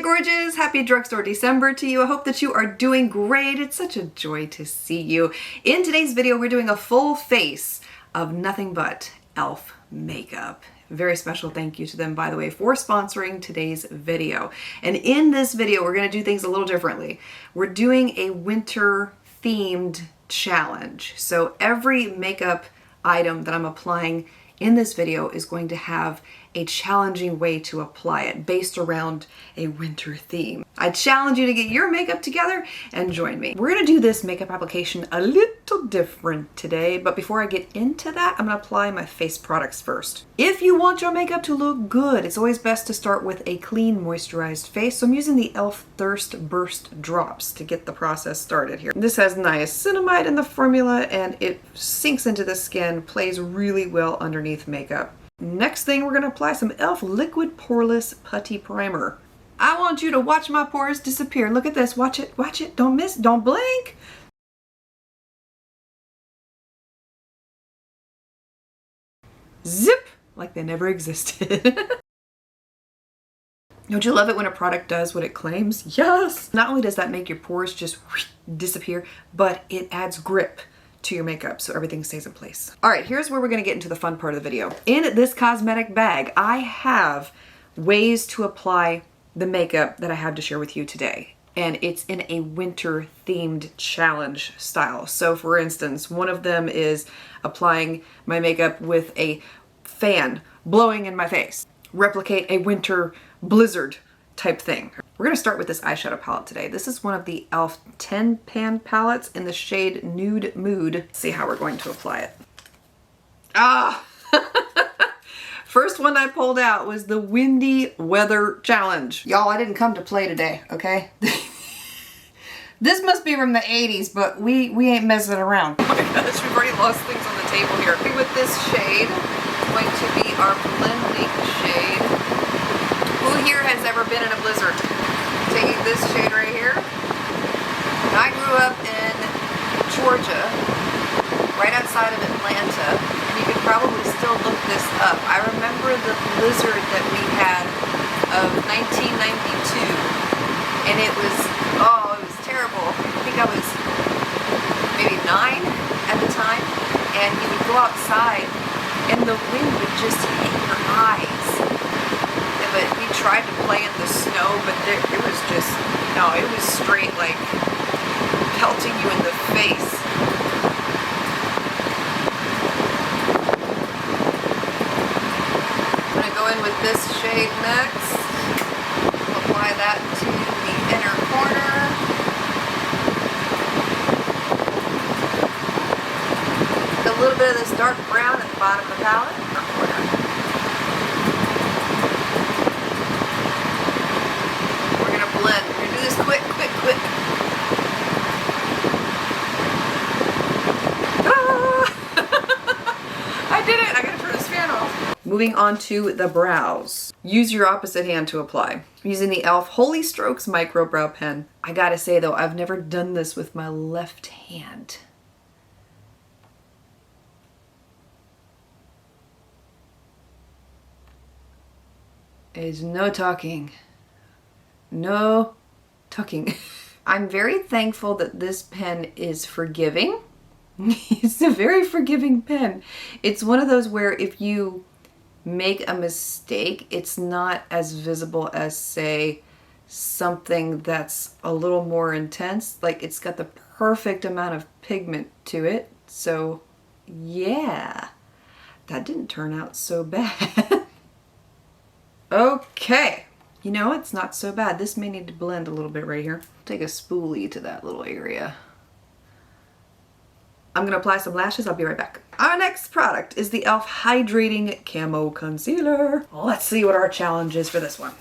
gorgeous. Happy Drugstore December to you. I hope that you are doing great. It's such a joy to see you. In today's video, we're doing a full face of nothing but e.L.F. makeup. Very special thank you to them, by the way, for sponsoring today's video. And in this video, we're going to do things a little differently. We're doing a winter themed challenge. So every makeup item that I'm applying in this video is going to have a challenging way to apply it based around a winter theme. I challenge you to get your makeup together and join me. We're gonna do this makeup application a little different today, but before I get into that, I'm gonna apply my face products first. If you want your makeup to look good, it's always best to start with a clean, moisturized face. So I'm using the e.L.F. Thirst Burst Drops to get the process started here. This has niacinamide in the formula and it sinks into the skin, plays really well underneath makeup. Next thing, we're gonna apply some e.L.F. Liquid Poreless Putty Primer. I want you to watch my pores disappear. Look at this, watch it, don't miss, don't blink. Zip, like they never existed. Don't you love it when a product does what it claims? Yes! Not only does that make your pores just disappear, but it adds grip to your makeup so everything stays in place. All right, here's where we're gonna get into the fun part of the video. In this cosmetic bag, I have ways to apply the makeup that I have to share with you today. And it's in a winter themed challenge style. So for instance, one of them is applying my makeup with a fan blowing in my face. Replicate a winter blizzard type thing. We're gonna start with this eyeshadow palette today. This is one of the e.L.F. 10 pan palettes in the shade Nude Mood. See how we're going to apply it. Ah! First one I pulled out was the Windy Weather Challenge. Y'all, I didn't come to play today, okay? This must be from the 80s, but we ain't messing around. Oh my gosh, we've already lost things on the table here. With this shade, it's going to be our blending shade. Who here has ever been in a blizzard? Taking this shade right here. Now, I grew up in Georgia, right outside of Atlanta, and you could probably still look this up. I remember the blizzard that we had of 1992, and it was, oh, it was terrible. I think I was maybe 9 at the time, and you would go outside, and the wind would just hit your eyes. But we tried to play in the snow, but it was just, no, it was straight like pelting you in the face. I'm gonna go in with this shade next. Apply that to the inner corner. A little bit of this dark brown at the bottom of the palette. Blend. We're gonna do this quick. Ah! I did it! I gotta turn this fan off. Moving on to the brows. Use your opposite hand to apply. I'm using the e.L.F. Holy Strokes Micro Brow Pen. I gotta say though, I've never done this with my left hand. There's no talking. No tucking. I'm very thankful that this pen is forgiving. It's a very forgiving pen. It's one of those where if you make a mistake, it's not as visible as, say, something that's a little more intense. Like, it's got the perfect amount of pigment to it. So, yeah, that didn't turn out so bad. Okay. You know, it's not so bad. This may need to blend a little bit right here. Take a spoolie to that little area. I'm gonna apply some lashes. I'll be right back. Our next product is the e.L.F. Hydrating Camo Concealer. Let's see what our challenge is for this one.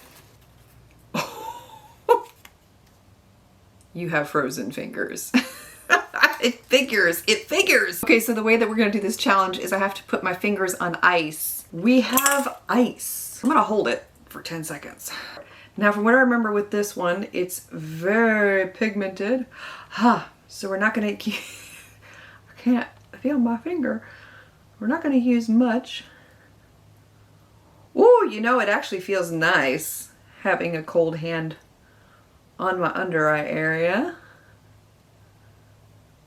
You have frozen fingers. It figures. Okay, so the way that we're gonna do this challenge is I have to put my fingers on ice. We have ice. I'm gonna hold it for 10 seconds. Now, from what I remember with this one, it's very pigmented. So we're not gonna, I can't feel my finger. We're not gonna use much. Ooh, you know, it actually feels nice having a cold hand on my under eye area.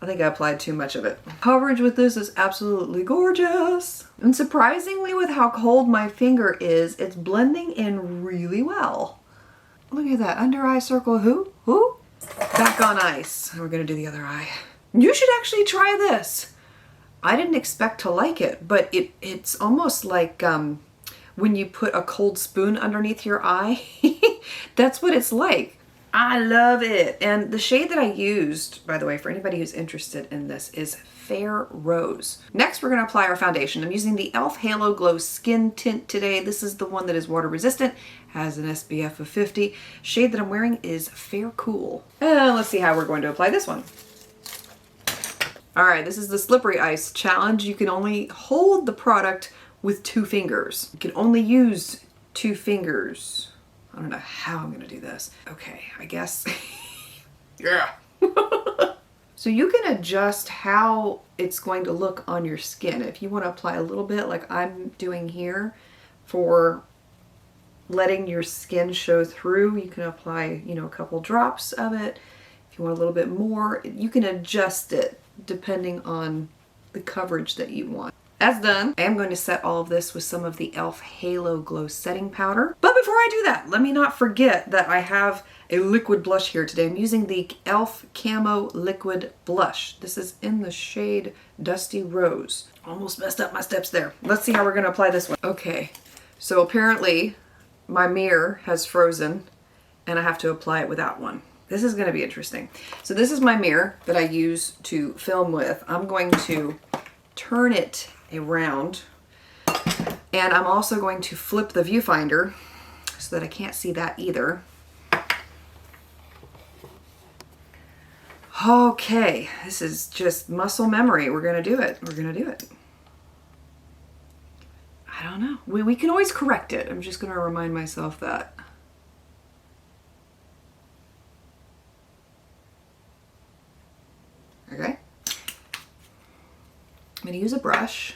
I think I applied too much of it. Coverage with this is absolutely gorgeous. And surprisingly, with how cold my finger is, it's blending in really well. Look at that, under eye circle, who? Back on ice. And we're gonna do the other eye. You should actually try this. I didn't expect to like it, but it's almost like when you put a cold spoon underneath your eye. That's what it's like. I love it. And the shade that I used, by the way, for anybody who's interested in this, is Fair Rose. Next, we're going to apply our foundation. I'm using the E.L.F. Halo Glow Skin Tint today. This is the one that is water resistant, has an SPF of 50. Shade that I'm wearing is Fair Cool. And let's see how we're going to apply this one. All right, this is the Slippery Ice Challenge. You can only hold the product with 2 fingers. You can only use 2 fingers. I don't know how I'm gonna do this. Okay, I guess. Yeah. So you can adjust how it's going to look on your skin. If you want to apply a little bit like I'm doing here for letting your skin show through, you can apply, you know, a couple drops of it. If you want a little bit more, you can adjust it depending on the coverage that you want. That's done. I am going to set all of this with some of the E.L.F. Halo Glow Setting Powder. But before I do that, let me not forget that I have a liquid blush here today. I'm using the E.L.F. Camo Liquid Blush. This is in the shade Dusty Rose. Almost messed up my steps there. Let's see how we're going to apply this one. Okay, so apparently my mirror has frozen and I have to apply it without one. This is going to be interesting. So this is my mirror that I use to film with. I'm going to turn it around, and I'm also going to flip the viewfinder so that I can't see that either. Okay, this is just muscle memory. We're going to do it. We're going to do it. I don't know. We can always correct it. I'm just going to remind myself that. Okay. I'm going to use a brush.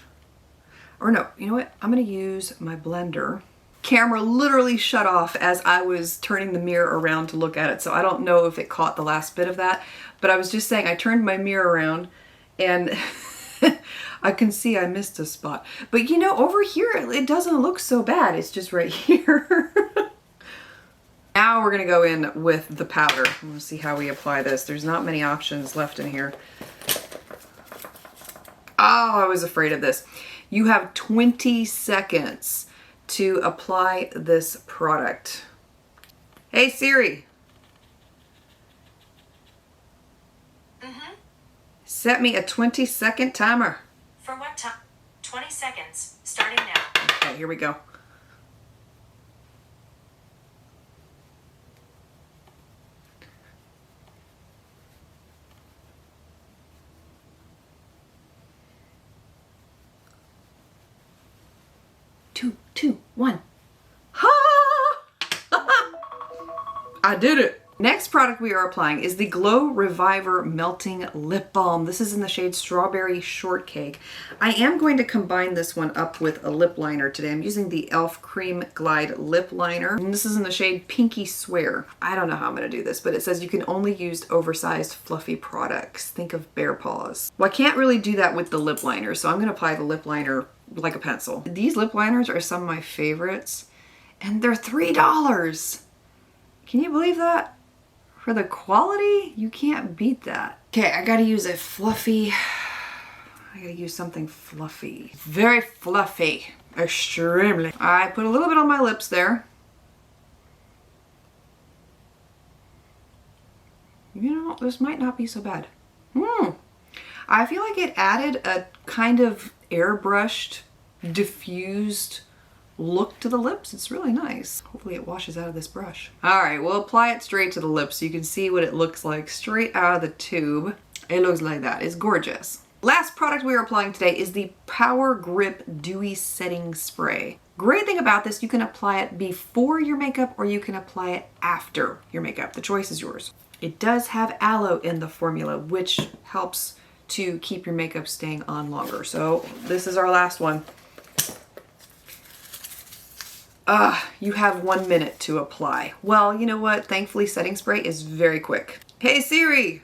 Or no, you know what? I'm going to use my blender. Camera literally shut off as I was turning the mirror around to look at it, so I don't know if it caught the last bit of that. But I was just saying, I turned my mirror around and I can see I missed a spot. But you know, over here, it doesn't look so bad. It's just right here. Now we're gonna go in with the powder. We'll see how we apply this. There's not many options left in here. Oh, I was afraid of this. You have 20 seconds to apply this product. Hey Siri. Set me a 20-second timer. For what time? 20 seconds, starting now. Okay, here we go. Two, one. Ha! I did it. Next product we are applying is the Glow Reviver Melting Lip Balm. This is in the shade Strawberry Shortcake. I am going to combine this one up with a lip liner today. I'm using the E.L.F. Cream Glide Lip Liner. And this is in the shade Pinky Swear. I don't know how I'm going to do this, but it says you can only use oversized fluffy products. Think of Bear Paws. Well, I can't really do that with the lip liner, so I'm going to apply the lip liner like a pencil. These lip liners are some of my favorites, and they're $3. Can you believe that? For the quality, you can't beat that. Okay, I gotta use a fluffy, I gotta use something fluffy. Very fluffy, extremely. I put a little bit on my lips there. You know, this might not be so bad. I feel like it added a kind of airbrushed, diffused look to the lips. It's really nice. Hopefully it washes out of this brush. All right, we'll apply it straight to the lips so you can see what it looks like straight out of the tube. It looks like that. It's gorgeous. Last product we are applying today is the Power Grip Dewy Setting Spray. Great thing about this, you can apply it before your makeup or you can apply it after your makeup. The choice is yours. It does have aloe in the formula, which helps to keep your makeup staying on longer. So this is our last one. You have 1 minute to apply. Well, you know what? Thankfully, setting spray is very quick. Hey Siri,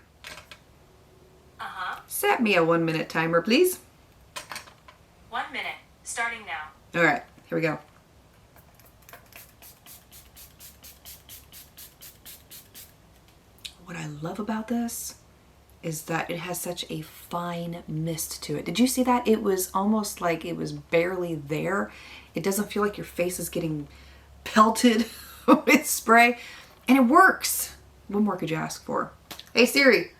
set me a 1 minute timer, please. 1 minute, starting now. All right, here we go. What I love about this is that it has such a fine mist to it. Did you see that? It was almost like it was barely there. It doesn't feel like your face is getting pelted with spray, and it works. What more could you ask for? Hey Siri,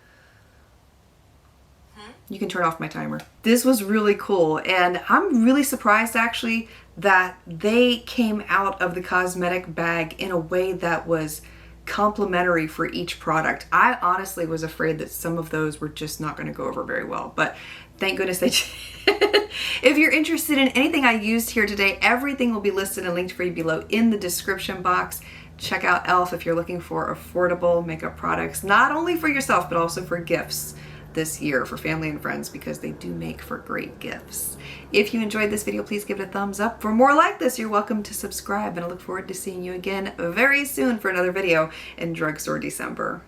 you can turn off my timer. This was really cool, and I'm really surprised actually that they came out of the cosmetic bag in a way that was complimentary for each product. I honestly was afraid that some of those were just not going to go over very well, but thank goodness they did. If you're interested in anything I used here today, everything will be listed and linked for you below in the description box. Check out E.L.F. if you're looking for affordable makeup products, not only for yourself, but also for gifts this year for family and friends, because they do make for great gifts. If you enjoyed this video, please give it a thumbs up. For more like this, you're welcome to subscribe, and I look forward to seeing you again very soon for another video in Drugstore December.